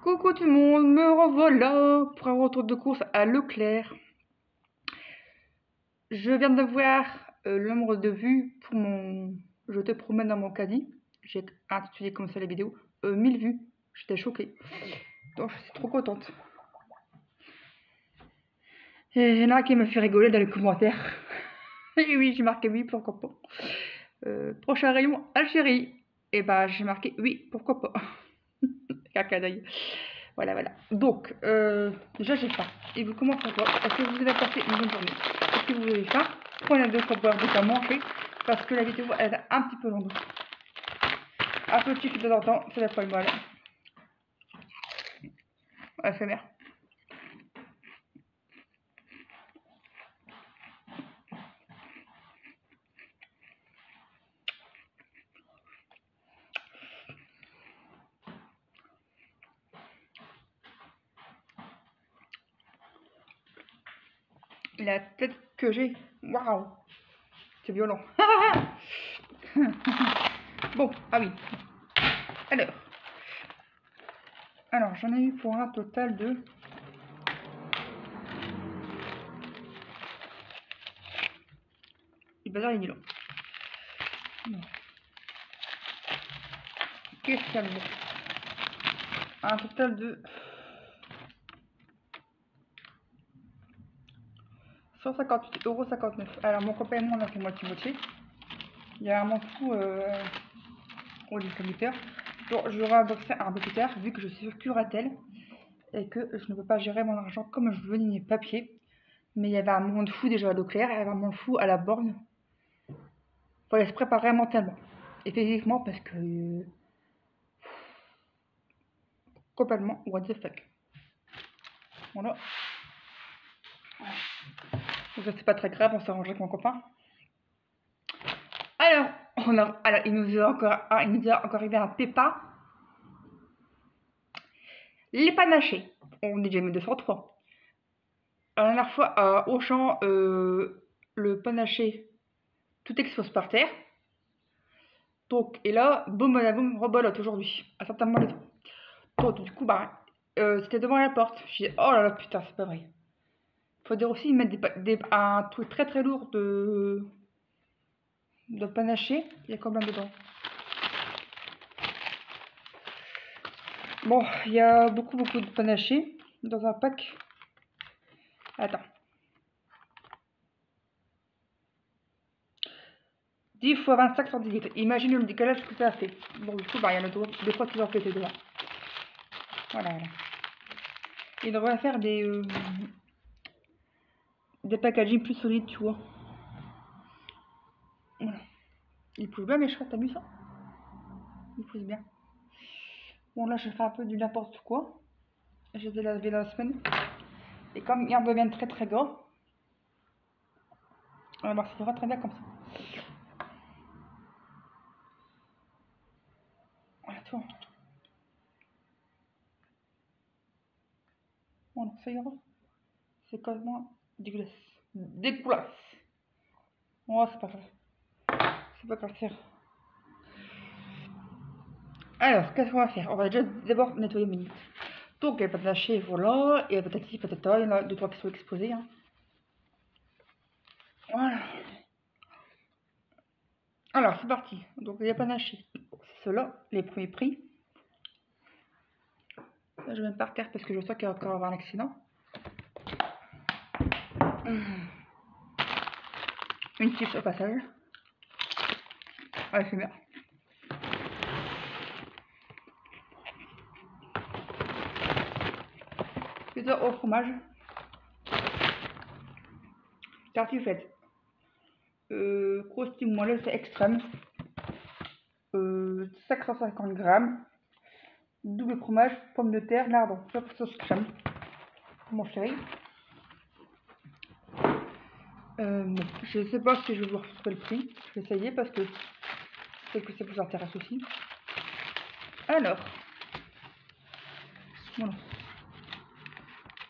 Coucou tout le monde, me revoilà pour un retour de course à Leclerc. Je viens de voir le nombre de vues pour mon Je te promène dans mon caddie. J'ai intitulé comme ça la vidéo. 1000 vues. J'étais choquée. Donc je suis trop contente. Et il y en a un qui m'a fait rigoler dans les commentaires. Et oui, j'ai marqué oui, pourquoi pas. Prochain rayon, Algérie. Et bah j'ai marqué oui, pourquoi pas. Caca d'œil. Voilà. Donc, déjà j'ai faim. Et vous, comment ça va? Est-ce que vous avez passé une bonne journée? Et si vous avez faim, prenez deux fois boire de quoi manger, parce que la vidéo elle est un petit peu longue. Un petit de temps en temps, ça va pas le mal. ASMR. La tête que j'ai, waouh, c'est violent. Bon, ah oui. Alors j'en ai eu pour un total de... Le bazar il est long. Qu'est-ce qu'il y a de bon? Un total de 158,59 €. Alors mon copain et moi on a fait moitié-moitié. Il y a un m'en fout au distributeur. Donc je rembourser un peu plus tard vu que je suis sur Curatel et que je ne peux pas gérer mon argent comme je veux ni mes papiers. Mais il y avait un monde fou déjà à Leclerc, il y avait un monde fou à la borne. Il fallait se préparer mentalement et physiquement parce que complètement what the fuck. Voilà. Donc ça c'est pas très grave, on s'est arrangé avec mon copain. Alors, il nous est encore arrivé un pépin. Les panachés, on est déjà mis 203. La dernière fois à Auchan, le panaché tout expose par terre. Donc, et là, boum, rebolote aujourd'hui, à certains moments. Donc, du coup, bah, c'était devant la porte. J'ai dit, oh là là, putain, c'est pas vrai. Faut dire aussi, ils mettent un truc très très lourd de panaché. Il y a combien dedans? Bon, il y a beaucoup de panaché dans un pack. Attends. 10 fois 25 centilitres. Imagine le décalage que ça a fait. Bon, du coup, bah, il y en a deux fois qui ont pété dedans. Voilà. Il devrait faire des packaging plus solides, tu vois. Voilà. Il pousse bien, mais je crois que t'as vu ça? Il pousse bien. Bon, là, je fais un peu du n'importe quoi. J'ai de laver la semaine. Et comme ils deviennent très très gros, alors ça ira très bien comme ça. Voilà, tu vois. Voilà, ça ira. C'est quasiment dégueulasse. Dégueulasse. Oh, c'est pas grave. C'est pas grave, c'est... Alors, qu'est-ce qu'on va faire? On va déjà d'abord nettoyer mes nids. Donc, elle va lâcher, voilà. Et patati patata, il y en a 2-3 qui sont exposés. Hein. Voilà. Alors, c'est parti. Donc, il y a panaché. C'est ceux-là, les premiers prix. Là, je vais me par terre parce que je sens qu'il va encore avoir un accident. Une chips au passage. Ouais, c'est bien. Pizza au fromage. Tartiflette. Croustille moelleux, c'est extrême. 550 grammes. Double fromage, pomme de terre, lardon. Sauce crème. Mon chéri. Je sais pas si je vais vous retrouver le prix. Je vais essayer parce que c'est que ça vous intéresse aussi. Alors.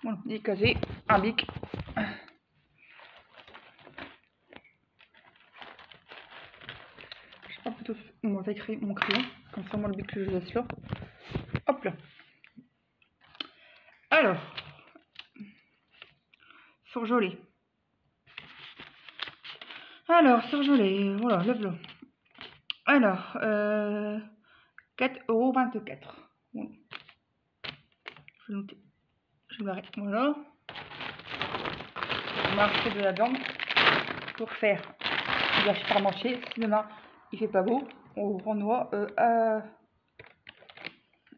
Voilà, il est casé. Un bic. Je prends plutôt mon crayon. Comme ça, moi, le bic que je laisse là. Hop là. Alors, surgelé. Alors, surgelé, voilà, le blanc. Alors, 4,24 €. Bon. Je vais noter. Je vais arrêter. Voilà. On va acheter de la viande pour faire du hachis parmentier. Si demain il fait pas beau, on prendra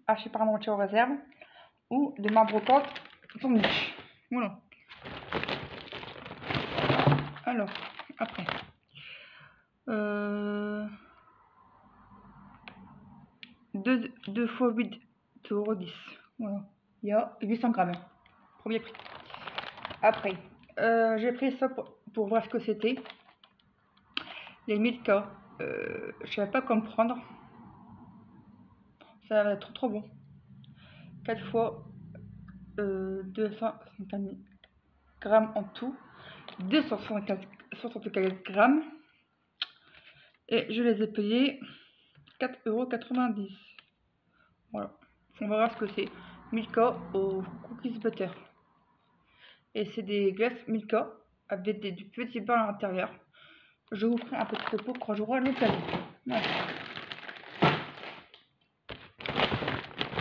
hachis parmentier en réserve ou de ma brocante sandwich. Voilà. Alors, après. 2 fois 8, 2,10 €. Voilà. Il y a 800 grammes. Premier prix. Après, j'ai pris ça pour voir ce que c'était. Les Milka. Je savais pas comment prendre. Ça va être trop bon. 4 fois 250 grammes en tout. 264 grammes. Et je les ai payés 4,90 €. Voilà. On va voir ce que c'est. Milka au cookies butter. Et c'est des glaces Milka avec du petit pain à l'intérieur. Je vous ferai un petit topo quand j'aurai l'occasion. Voilà.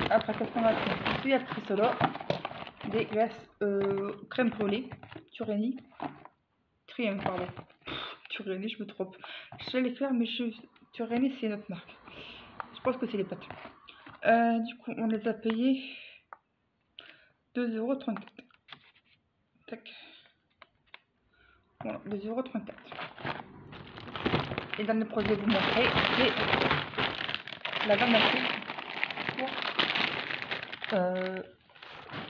Après, qu'est-ce qu'on a fait? Puis après cela, des glaces crème brûlée, Tureni. Triumph, pardon. Tureni, je me trompe. Je sais les faire, mais Tureni, c'est notre marque. Je pense que c'est les pâtes. Du coup, on les a payés 2,34 €. Tac. Voilà, 2,34 €. Et dans le projet, vous montrer, c'est la gamme pour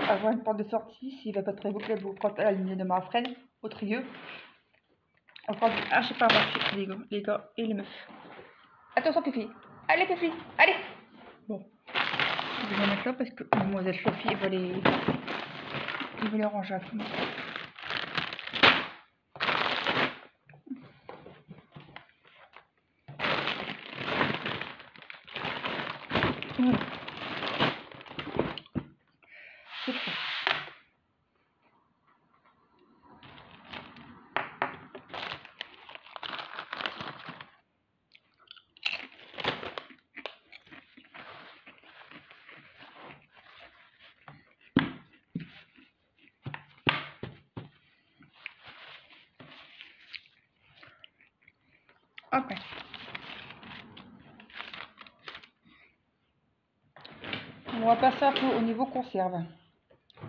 avoir une porte de sortie. S'il va pas très beau, vous prenez la ligne de ma freine au trieux. On fera du hachis parmentier, les gars et les meufs. Attention, Fifi. Allez, Fifi. Allez. Bon. Je vais mettre là parce que mademoiselle Sophie va les ranger à tout. Voilà. C'est tout. Après. On va passer un peu au niveau conserve.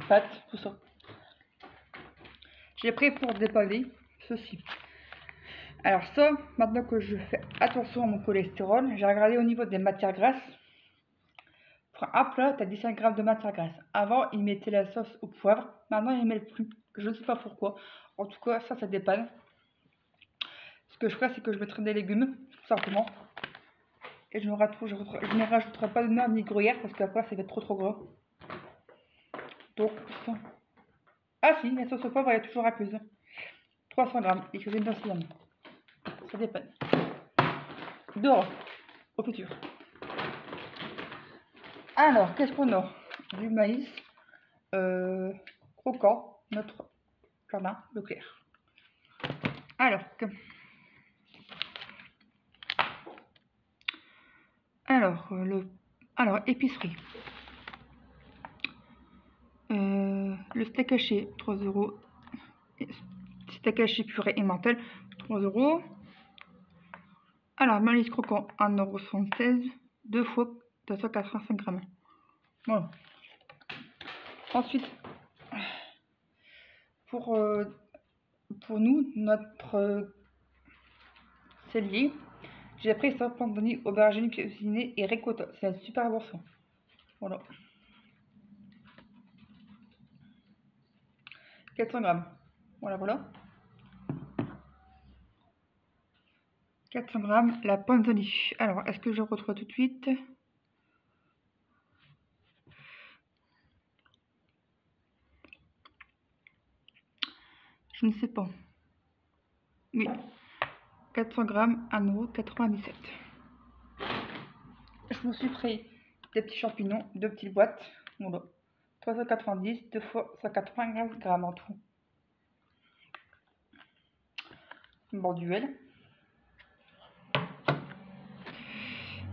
Pâtes, tout ça. J'ai pris pour déballer ceci. Alors ça, maintenant que je fais attention à mon cholestérol, j'ai regardé au niveau des matières grasses. Pour un plat, tu as 15 grammes de matière grasse. Avant, ils mettaient la sauce au poivre. Maintenant, ils ne mettent plus. Je ne sais pas pourquoi. En tout cas, ça dépanne. Ce que je ferai, c'est que je mettrai des légumes, tout simplement. Et je ne rajouterai pas de beurre ni gruyère parce qu'après, ça va être trop gras. Donc, ça. Ah si, la sauce au poivre, elle est toujours incluse. 300 grammes et cuisine dans ça dépanne. Dehors, au futur. Alors, qu'est-ce qu'on a? Du maïs croquant, notre jardin Leclerc. Alors, épicerie. Le steak haché, 3 €. Steak haché purée et menthe, 3 €. Alors, maïs croquant, 1,76 €. 2 fois 285 grammes. Voilà. Ensuite, pour nous, notre cellier, j'ai pris ça, panzani, aubergine cuisinée et ricotta. C'est un super bon son. Voilà. 400 grammes. Voilà. 400 grammes, la panzani. Alors, est-ce que je retrouve tout de suite? Je ne sais pas. Oui. 400 grammes, 1,97 €. Je me suis pris des petits champignons, 2 petites boîtes. Voilà. 390, 2 fois 195 grammes en tout. Borduel.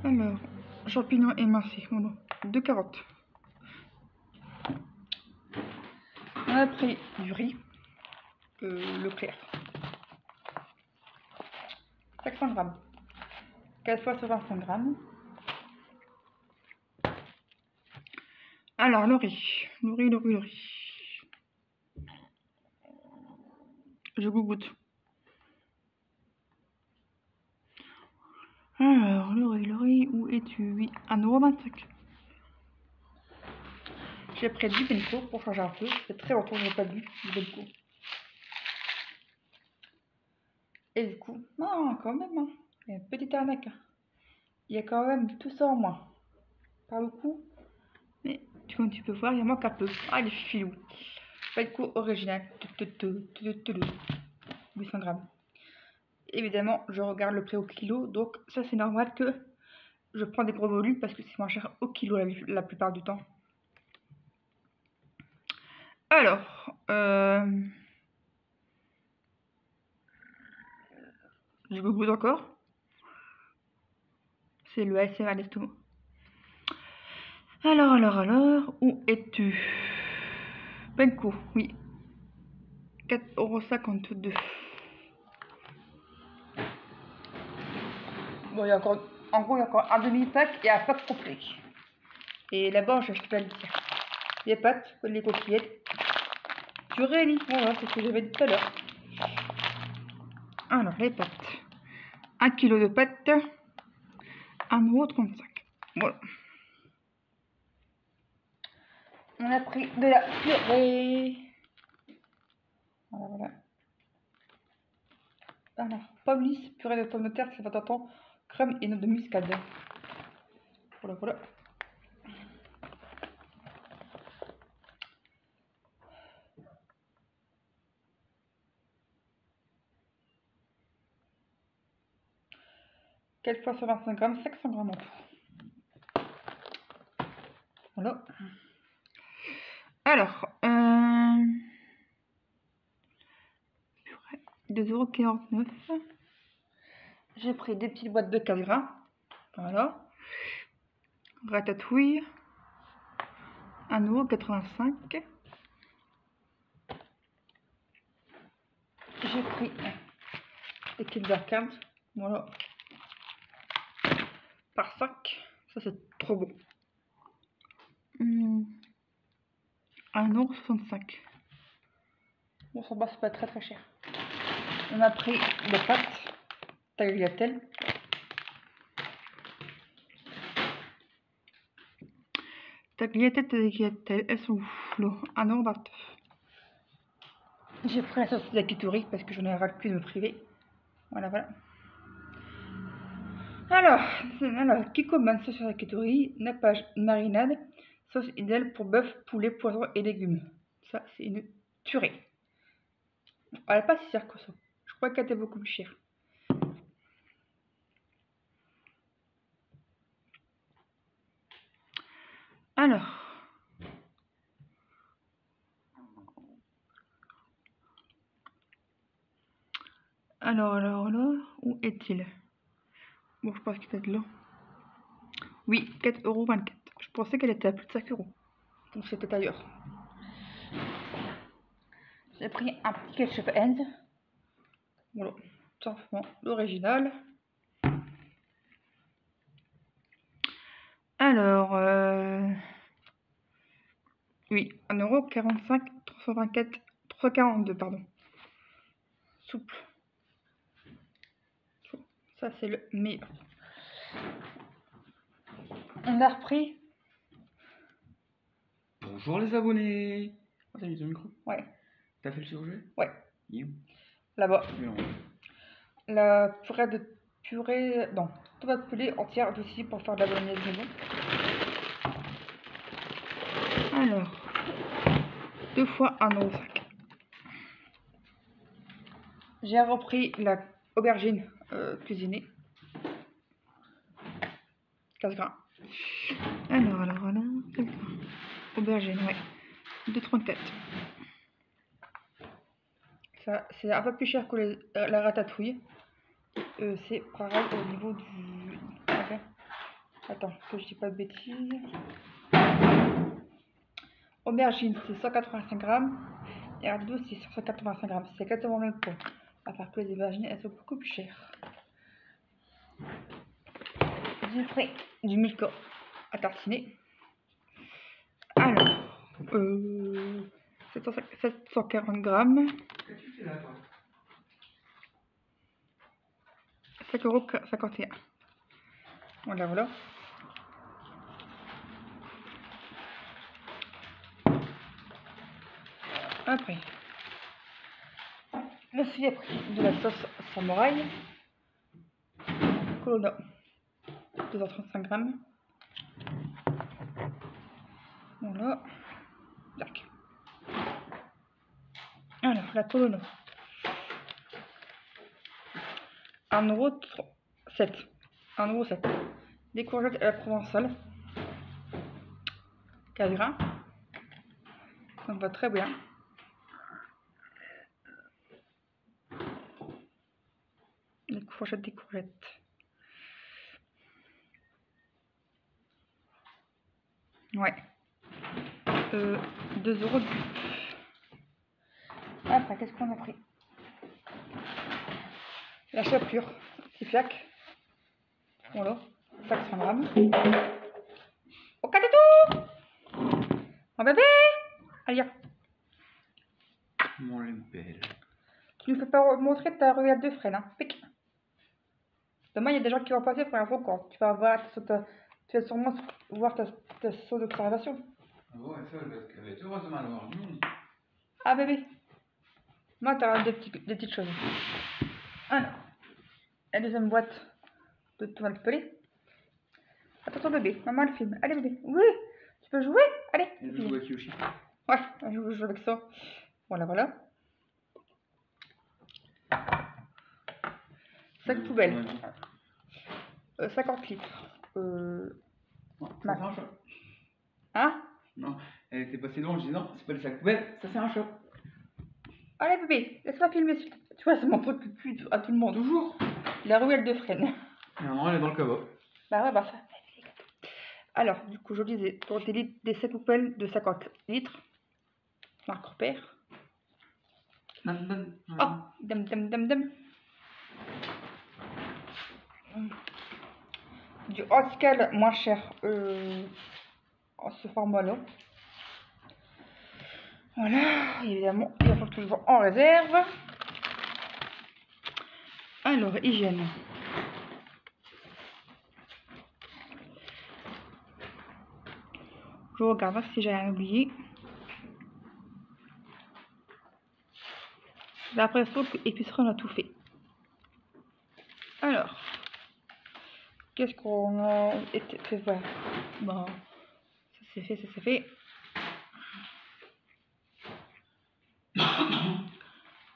Alors, champignons émincés, voilà. 2 carottes. On a pris du riz, le clair. 500 grammes. 4 fois 125 grammes. Alors, le riz. Le riz. Je goûte. Alors, le riz, où es-tu? Oui, 1,25 €. J'ai pris du Benko pour changer un peu. Ça fait très longtemps que je n'ai pas bu du Benko. Et du coup, non, quand même, hein. Il y a une petite arnaque. Il y a quand même tout ça en moins. Pas beaucoup. Mais comme tu peux voir, il manque un peu. Ah, les filous. Benko original. 800 grammes. Évidemment, je regarde le prix au kilo. Donc, ça, c'est normal que je prends des gros volumes parce que c'est moins cher au kilo la plupart du temps. Alors, je goûte encore. C'est le ASMR d'estomac. Alors, où es-tu? Benko, oui. 4,52 €. Bon, il y a encore, en gros, il y a encore un demi-pack et un pack complet. Et là-bas, je vais pas le dire. Les pâtes, les coquillettes. Du riz, voilà, c'est ce que j'avais dit tout à l'heure. Alors, les pâtes. 1 kg de pâtes, 1,35 €. Voilà. On a pris de la purée. Voilà. Alors, pommes lisses, purée de pommes de terre, c'est attends, crème et noix de muscade. Voilà. 4 fois 125 grammes, 500 grammes en tout. Voilà. Alors, 2,49 €. J'ai pris des petites boîtes de 4 grammes. Voilà. Ratatouille. 1,85 €. J'ai pris des Kinder Cards. Voilà. Par 5. Ça, c'est trop bon. 1,65 €. Bon, ça va, c'est pas très cher. On a pris des pâtes tagliatelle. Tagliatelle, elles sont où? 1,29 €. J'ai pris la sauce yakitori parce que j'en ai ras le cul de me priver. Voilà. Alors, Kikoman sauce yakitori, nappage marinade, sauce idéale pour bœuf, poulet, poisson et légumes. Ça, c'est une tuerie. Elle n'est pas si chère que ça. Je crois qu'elle était beaucoup plus chère. Alors, où est-il? Bon, je pense qu'il est là. Oui, 4,24 €. Je pensais qu'elle était à plus de 5 €. Donc c'était ailleurs. J'ai pris un petit ketchup Heinz. Voilà, tout simplement l'original. Alors, oui, 1,45 €, 324, 342, pardon. Souple. Ça, c'est le meilleur. On a repris. Bonjour les abonnés. Oh, t'as mis ton micro? Ouais. T'as fait le surgelé? Ouais. You. Là-bas. Non. La purée. Non, tomate pelée entière aussi pour faire de la bolognaise maison. Alors, 2 fois 1,05 €. J'ai repris la aubergine cuisinée. 15 grammes. Alors, 15 grammes. Aubergine, ouais. 2,34. Ça, c'est un peu plus cher que la ratatouille. C'est pareil au niveau du... Attends, que je dis pas de bêtises. Aubergine, c'est 185 grammes. Et la douce, c'est 185 grammes. C'est exactement le même poids. À part que les aubergines, elles sont beaucoup plus chères. Du frais, du milka à tartiner. Alors, 740 grammes. Qu'est-ce que tu fais là, toi? 5,51 €. Voilà, voilà. Après, je me suis pris de la sauce samouraï. Colonna, 235 grammes. Voilà. Tac. Alors, la colonna. 1,07 €. 1,07 €. Des courgettes à la provençale. 4 grammes. Ça me va très bien. Des courgettes. Ouais. 2 € de plus. Après, qu'est-ce qu'on a pris? La chapelure, petit fiac. Voilà. 500 grammes. Au cas de tout! Mon bébé! Allez, viens. Mon belle. Tu ne peux pas montrer ta ruelle de freine, hein. Pic. Demain, il y a des gens qui vont passer pour un faux compte. Tu vas voir, tu vas sûrement voir ta saut d'observation. Ah ouais, ça, parce qu'elle va être heureuse de mal avoir du monde. Ah, bébé. Moi, tu as des petites choses. Alors, la deuxième boîte de tomates pelées. Attention, bébé. Maman, le filme. Allez, bébé. Oui, tu peux jouer? Allez. Elle veut jouer avec Yoshi. Ouais, je joue avec ça. Voilà, voilà. 5 poubelles. 50 litres. Non, ça c'est un chat. Hein? Non, elle était passée devant, je dis non, c'est pas le sac poubelle, ça c'est un chat. Allez, bébé, laisse-moi filmer. Tu vois, ça montre plus à tout le monde. Toujours. La ruelle de freine. Non, elle est dans le caveau. Bah ouais, bah ça. Alors, du coup, je disais, pour des 7 poubelles de 50 litres, marque repère. Oh, dam. Du haut scale moins cher en ce format-là. Voilà, évidemment, il faut toujours en réserve. Alors, hygiène. Je regarde voir si j'ai rien oublié. J'ai l'impression que épicerie, on a tout fait. Alors, qu'est-ce qu'on a fait voir? Bon, ça c'est fait.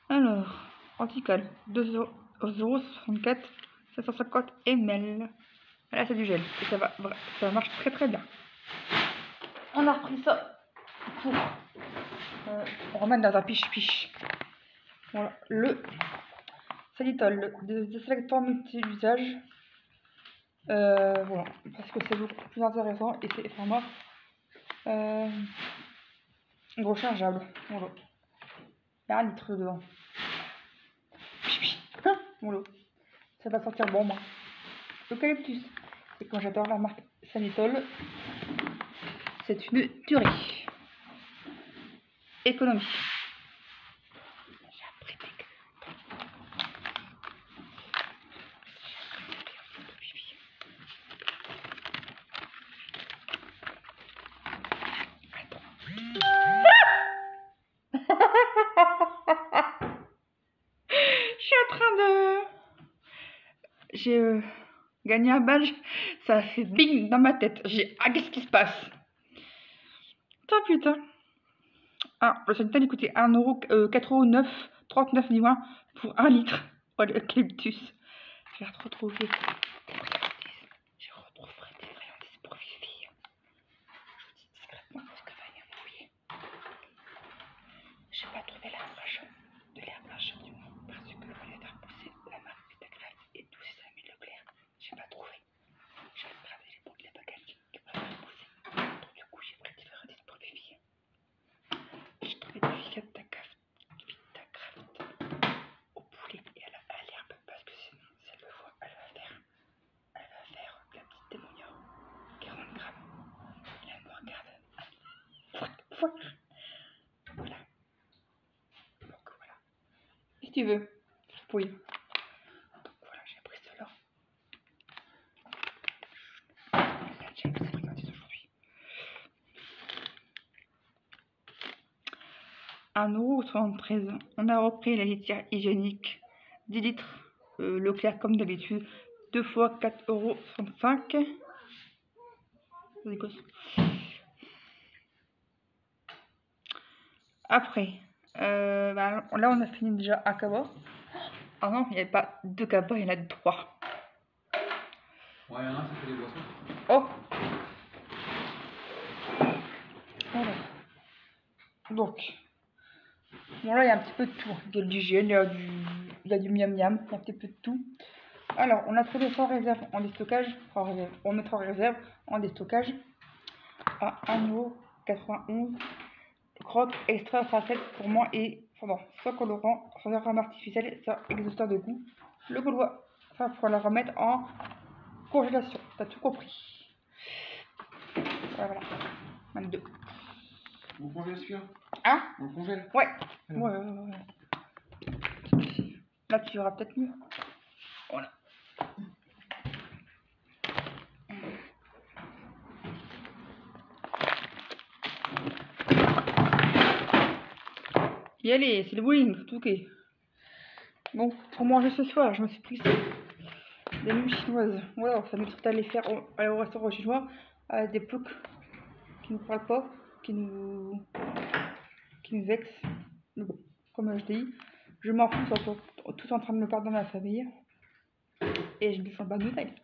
Alors, anticol, 2,64 €, 750 ml. Là, c'est du gel. Et ça marche très très bien. On a repris ça pour remettre dans un piche-piche. Voilà, le Sanitol, le désinfectant multi-usage. Voilà, parce que c'est beaucoup plus intéressant et c'est format rechargeable. Voilà. Il y a 1 litre dedans. Voilà. Ça va sentir bon, moi. Eucalyptus. Et quand j'adore la marque Sanitol, c'est une tuerie. Économie. J'ai appris Je suis en train de... J'ai gagné un badge. Ça a fait bing dans ma tête. Ah, qu'est-ce qui se passe? Putain. Ah, le Sanitol, il coûtait 4,9 €, 39 dis-moi, pour 1 litre. Oh, l'eucalyptus. Je vais retrouver des friandises. Je retrouverai des friandises pour Fifi. Je vous dis discrètement parce que va y en envoyer. j'ai pas trouvé l'herbe à chaud, de l'herbe à chaud du moins, parce que au lieu de repousser la marque Vitagraph et tous ses amis Leclerc, j'ai pas trouvé. J'ai regardé les bouts de la packaging qui pourraient repousser. Donc du coup, j'ai pris différents disques pour les filles. J'ai trouvé du Vitagraph au poulet et à l'herbe, parce que sinon, si elle le voit, elle va faire la petite démoniaque, 40 grammes. Et elle me regarde. Voilà. Donc voilà. Si tu veux, oui. Donc voilà, j'ai pris cela. La James est friandise aujourd'hui. 1,73 €. On a repris la litière hygiénique 10 litres. Leclerc comme d'habitude. 2 fois 4,65 €. Après, là on a fini déjà un cabas. Ah non, il n'y avait pas 2 cabas, il y en a 3. Ouais, il y en a un, ça fait des boissons. Oh! Voilà. Donc, bon là il y a un petit peu de tout. Il y a de l'hygiène, il y a du miam miam, il y a un petit peu de tout. Alors, on a trouvé 3 réserves en déstockage. On mettra en réserve en déstockage à 1,91 €. Croque extra facette pour moi et pendant sans colorant, sans arôme artificiel, sans exhausteur de goût. Le gaulois, ça pour la remettre en congélation. T'as tout compris. Voilà. 22. On congèle celui-là? Hein? On le congèle? Ouais. Alors. Ouais. Là, tu verras peut-être mieux. Voilà. Y allez, c'est le bowling, tout ok. Bon, pour manger ce soir, je me suis pris des nouilles chinoises. Voilà, ça m'est allé faire au restaurant chinois des ploucs qui nous parlent pas, qui nous vexent. Mais bon, comme je dis, je m'en fous, ils sont tous en train de me perdre dans ma famille. Et je me sens pas de taille.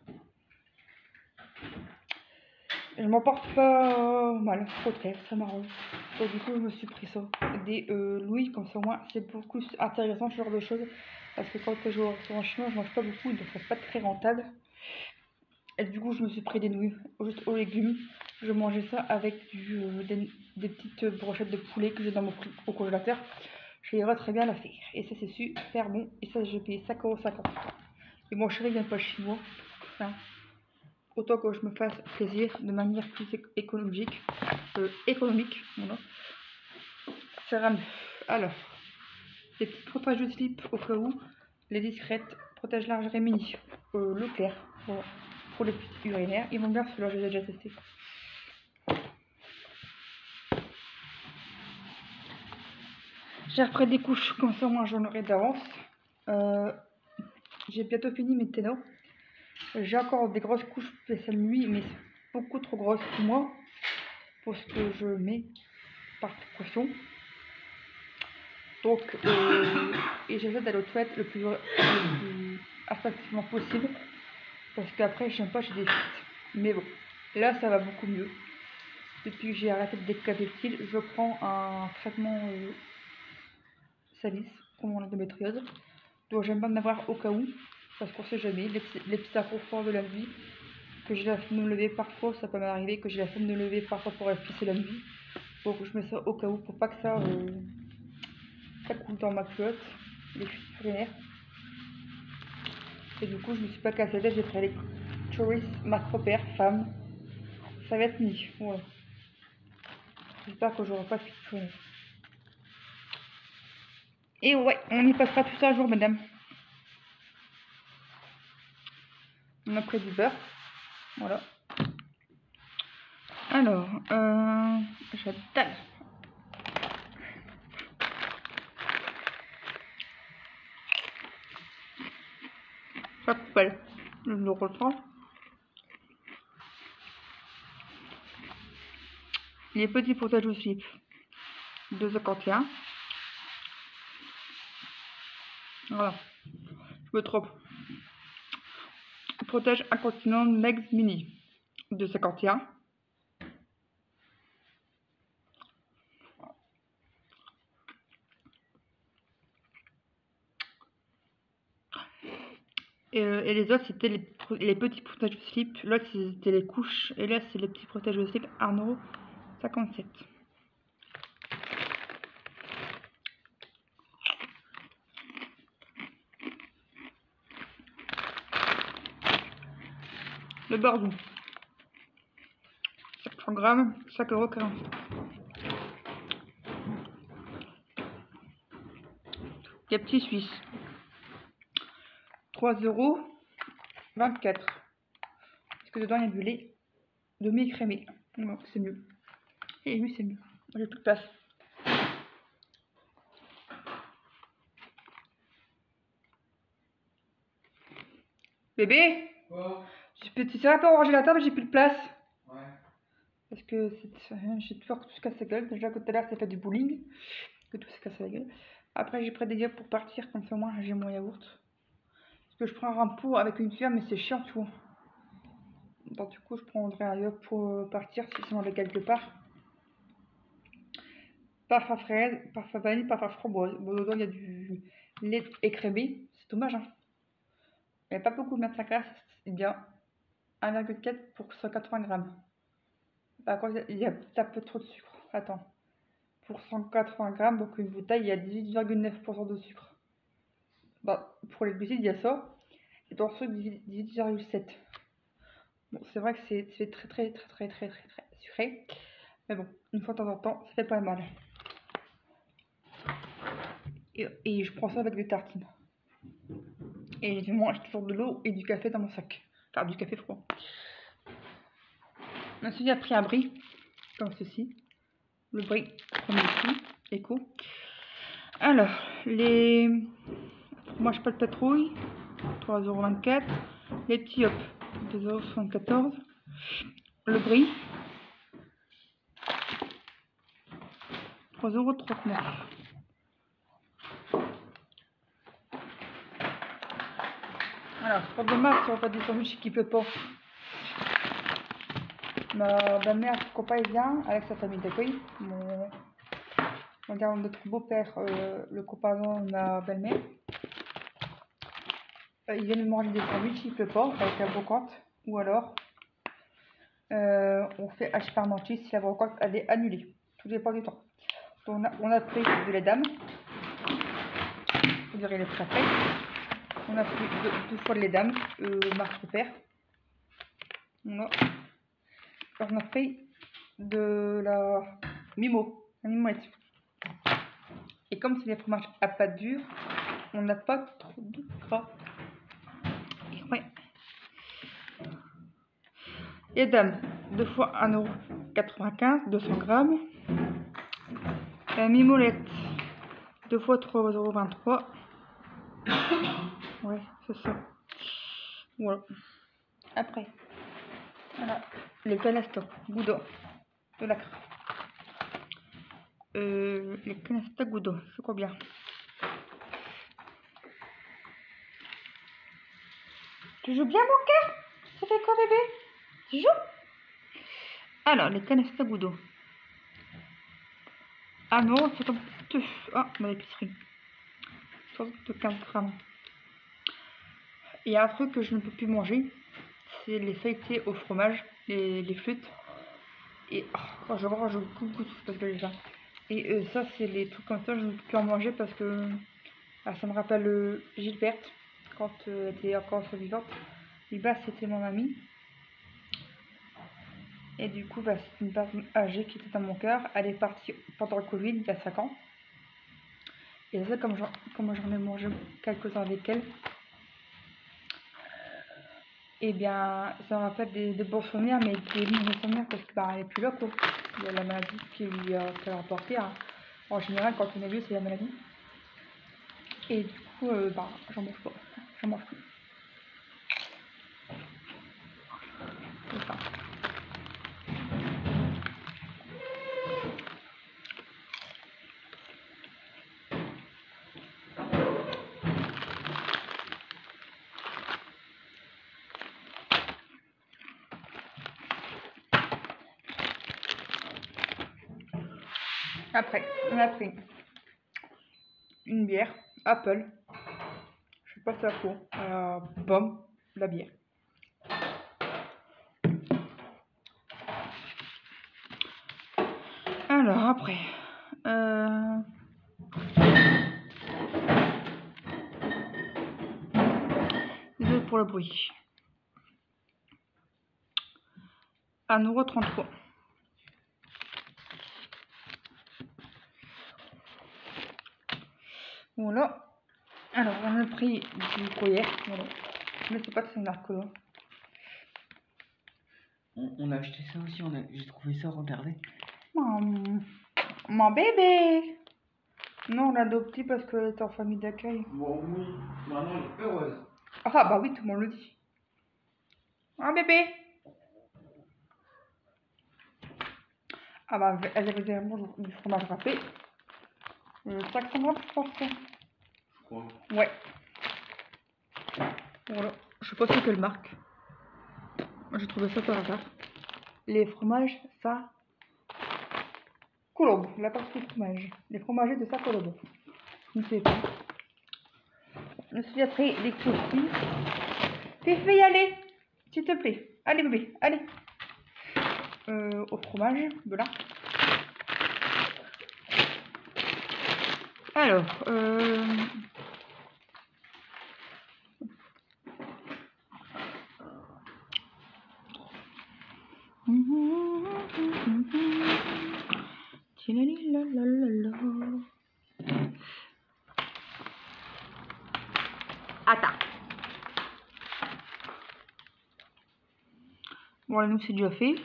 Je m'en porte pas mal, au contraire, ça m'arrange. Donc du coup, je me suis pris ça. Des louis, comme ça au moins, c'est beaucoup intéressant ce genre de choses. Parce que quand je vais au restaurant chinois, je mange pas beaucoup, donc c'est pas très rentable. Et du coup, je me suis pris des nouilles, juste aux légumes. Je mangeais ça avec des petites brochettes de poulet que j'ai dans au congélateur. Je verrai très bien la faire. Et ça, c'est super bon. Et ça, j'ai payé 5,50 €. Et mon chéri vient pas chinois. Enfin, autant que je me fasse plaisir de manière plus économique. Voilà. Ça va mieux. Alors, des petites protèges de slip au cas où. Les discrètes, protège lingerie mini. Leclerc. Voilà. Pour les petits urinaires. Ils vont bien, ceux-là, je les ai déjà testés. J'ai repris des couches, comme ça, moi, j'en aurai d'avance. J'ai bientôt fini mes ténors. J'ai encore des grosses couches spéciales nuit, mais c'est beaucoup trop grosses pour moi, pour ce que je mets par précaution. Donc, et j'essaie d'aller aux toilettes le plus attractivement possible, parce qu'après, j'aime pas chez des filles. Mais bon, là, ça va beaucoup mieux. Depuis que j'ai arrêté de décapiter, je prends un traitement Salis pour mon endométriose. Donc, j'aime pas en avoir au cas où, parce qu'on sait jamais, les petits inconforts de la vie. Que j'ai la flemme de me lever parfois, ça peut m'arriver que j'ai la flemme de me lever parfois pour pisser la nuit. Donc je mets ça au cas où pour pas que ça coule dans ma culotte, les fuites urinaires. Et du coup je me suis pas cassé la tête, j'ai pris les Choice Macropère femme. Ça va être mis, voilà. J'espère que j'aurai pas de fuites urinaires. Et ouais, on y passera tout ça un jour, madame. On a pris du beurre, voilà. Alors, j'adore. Ça coupelle. Je le reprends. Les petits potages au slip. 2,51 €. Voilà. Je me trompe. Protège incontinent Next Mini. 2,51 €. Et les autres, c'était les petits protèges de slip. L'autre, c'était les couches. Et là, c'est les petits protèges de slip 1,57 €. Le Bordeaux. 100 grammes, 5,40 €. Les petits suisses. 3,24 €. Parce que dedans, il y a du lait demi-écrémé. Donc, c'est mieux. Et oui, c'est mieux. J'ai plus de place. Bébé, Quoi? tu sais pas ranger la table, j'ai plus de place. Ouais. Parce que j'ai peur que tout se casse la gueule. Déjà que tout à l'heure, ça fait du bowling. Que tout se casse la gueule. Après, j'ai pris des yaourts pour partir. Comme ça, moi, j'ai mon yaourt. Parce que je prends un pot avec une cuillère, mais c'est chiant, tu vois. Donc, du coup, je prendrai un yaourt pour partir si on est quelque part. Parfum à fraise, parfum à vanille, parfum à framboise. Bon, dedans, il y a du lait écrémé. C'est dommage, hein. Il n'y a pas beaucoup de matière grasse. C'est bien 1,4 pour 180 grammes. Par contre, il y a un peu trop de sucre. Attends. Pour 180 grammes, donc une bouteille, il y a 18,9% de sucre. Bah, pour les glucides, il y a ça. Et dans le sucre, 18,7. Bon, c'est vrai que c'est très sucré. Mais bon, une fois de temps en temps, ça fait pas mal. Et je prends ça avec des tartines. Et je mange toujours de l'eau et du café dans mon sac. Enfin, du café froid. Ensuite, j'ai pris un brie, comme ceci. Le brie, comme ici, éco. Alors, les fromage pas de patrouille, 3,24 €. Les petits hop, 2,74 €. Le brie, 3,39 €. Alors, c'est pas de marque, on va des sandwichs qui peut pas. Ma belle-mère, copain, il vient avec sa famille d'accueil. Notre beau-père, le copain de ma belle-mère. Il vient de manger des sandwichs, il peut pas, avec la brocante. Ou alors, on fait hache parmentier si la brocante elle est annulée. Tout dépend du temps. Donc, on a pris de la dame. Vous verrez les très près. On a pris deux fois de lait d'âme, marque père. On a pris de la Mimo, la mimolette. Et comme c'est des fromages à pâte dure, on n'a pas trop de gras. Et ouais. Et dame, 2 fois 1,95 €, 200 grammes. La mimolette, 2 fois 3,23 €. Ouais, c'est ça. Voilà. Après, voilà, les canastos, Gouda, de la crème. Les canastos Gouda, c'est combien? Tu joues bien, mon cœur? Ça fait quoi, bébé? Tu joues? Alors, les canastos Gouda. Ah non, c'est un peu... Ah, dans l'épicerie. 75 grammes. Il y a un truc que je ne peux plus manger, c'est les feuilletés au fromage, les flûtes. Et quand je mange, je goûte parce que j'ai faim. Et ça, c'est les trucs comme ça, je ne peux plus en manger parce que ça me rappelle Gilberte, quand elle était encore vivante. Liba, c'était mon amie. Et du coup, c'est une personne âgée qui était dans mon cœur. Elle est partie pendant le Covid, il y a 5 ans. Et ça, comme j'en ai mangé quelques-uns avec elle, et bien, ça me rappelle de bons souvenirs, mais des mauvais souvenirs parce qu'elle n'est plus là, quoi. Il y a la maladie qu'elle a emportée, hein. En général, quand on est vieux, c'est la maladie. Et du coup, j'en mange pas. J'en mange plus. C'est ça. Après, on a pris une bière, Apple. Je sais passe à la peau. Pomme, la bière. Alors après, désolé pour le bruit. 1,33 €. Voilà. Alors on a pris du gruyère. Voilà. Mais c'est pas de marque là. On a acheté ça aussi, j'ai trouvé ça, regardez. Mon bébé. Non, on l'a adopté parce qu'elle est en famille d'accueil. Bon, oui, maintenant elle est heureuse. Ah bah oui, tout le monde le dit. Un bébé. Ah bah elle avait également du fromage râpé. 500 grammes, je pense. Je crois. Ouais. Voilà. Je sais pas c'est quelle marque. J'ai trouvé ça par hasard. Les fromages, ça. Colombe, la partie fromage. Les fromagers de ça, Colombe. Je ne sais pas. Je me suis appris les cookies. Fais y aller, s'il te plaît. Allez bébé, allez. Au fromage, de là. Alors, attends. Bon, nous c'est déjà fait.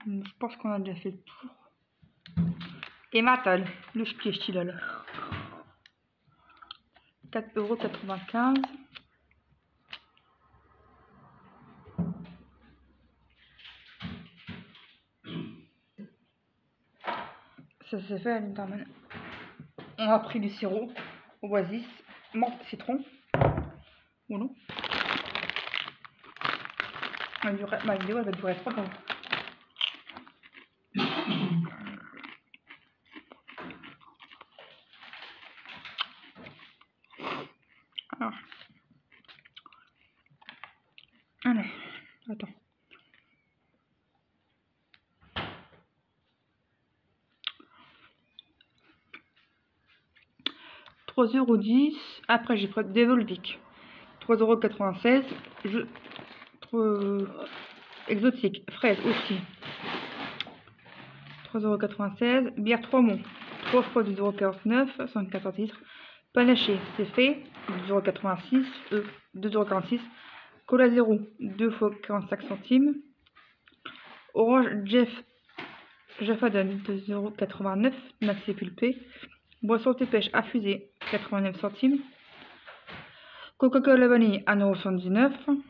Je pense qu'on a déjà fait le tour. Et maintenant, le style alors. 4,95 €. Ça s'est fait à l'internet. On a pris du sirop, oasis, menthe, citron. Ou non? Ma vidéo elle va durer 3 ans. Allez, attends. €3,10 €. Après, j'ai pris des Volvic. 3,96 €. Exotique, fraise aussi. 3,96 €. Bière 3 monts. 3 fois 2,49 €. 64 litres. Panaché, c'est fait. 2,86 €. 2,46 €. Cola 0, 2 fois 45 centimes. Orange Jeff Adden, 2,89 €. Maxi pulpé. Boisson thé pêche infusée, 89 centimes. Coca-Cola vanille, 1,79 €.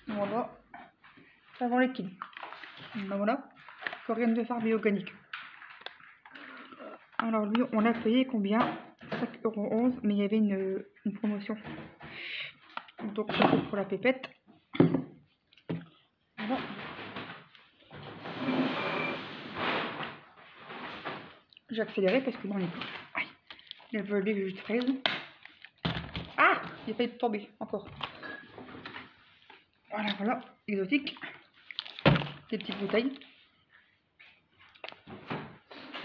Voilà. Savon liquide. Ben voilà. Coriandre de farbe organique. Alors lui, on l'a payé combien? 5,11 €, mais il y avait une promotion. Donc ça c'est pour la pépette. Voilà. J'ai accéléré parce que dans les... Aïe, il veut le jus de fraise. Ah, il a failli tomber encore. Voilà, voilà, exotique. Des petites bouteilles.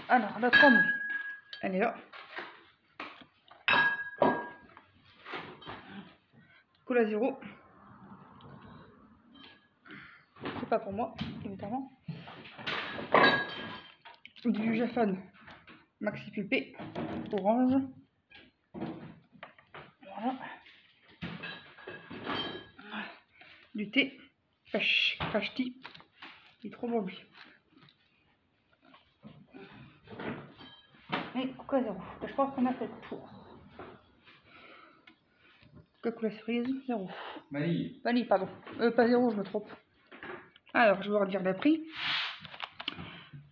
Alors, la pomme, elle est là. Cola 0. C'est pas pour moi, évidemment. Du Jafan Maxi Pulpé, orange. Voilà. Du thé, pêche tea. Il est trop bon lui. Et Coca 0. Je pense qu'on a fait le tour. Coca-Cola cerise, 0. Vanille. Vanille, pardon. Pas 0, je me trompe. Alors, je vais redire le prix.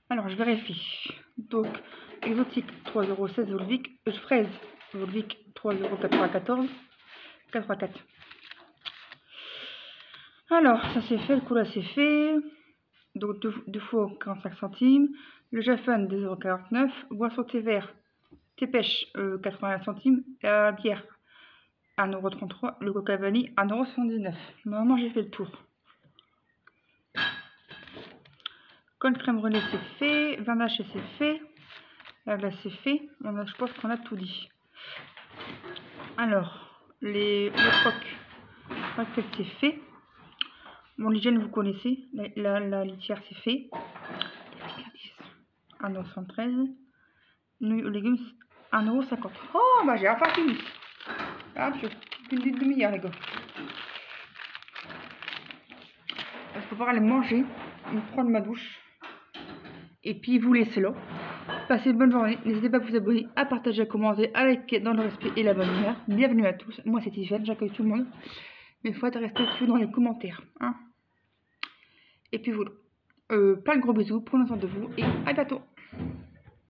Alors, je vérifie. Donc, exotique, 3,16 € Volvic. Fraise, Volvic, 3,94 €. 84. Alors, ça c'est fait, le cola c'est fait. Donc, 2 fois 45 centimes. Le Jafan, 2,49 €. Boisson thé vert, thé pêche 81 centimes, la bière 1,33 €, le coca vanille 1,79 €. Normalement j'ai fait le tour. Con crème brûlée c'est fait, vin haché c'est fait, la glace c'est fait, je pense qu'on a tout dit. Alors, le croque c'est fait. Bon, l'hygiène vous connaissez, la litière c'est fait. 1,73 €. Nouilles aux légumes 1,50 €. Oh bah j'ai enfin fini. Ah, une demi-heure les gars. Je vais pouvoir aller manger, me prendre ma douche. Et puis vous laissez là. Passez une bonne journée. N'hésitez pas à vous abonner, à partager, à commenter, à liker dans le respect et la bonne humeur. Bienvenue à tous. Moi c'est Tiffany, j'accueille tout le monde. Mais il faut être respectueux dans les commentaires. Hein. Et puis voilà. Plein de gros bisous, prenez soin de vous et à bientôt.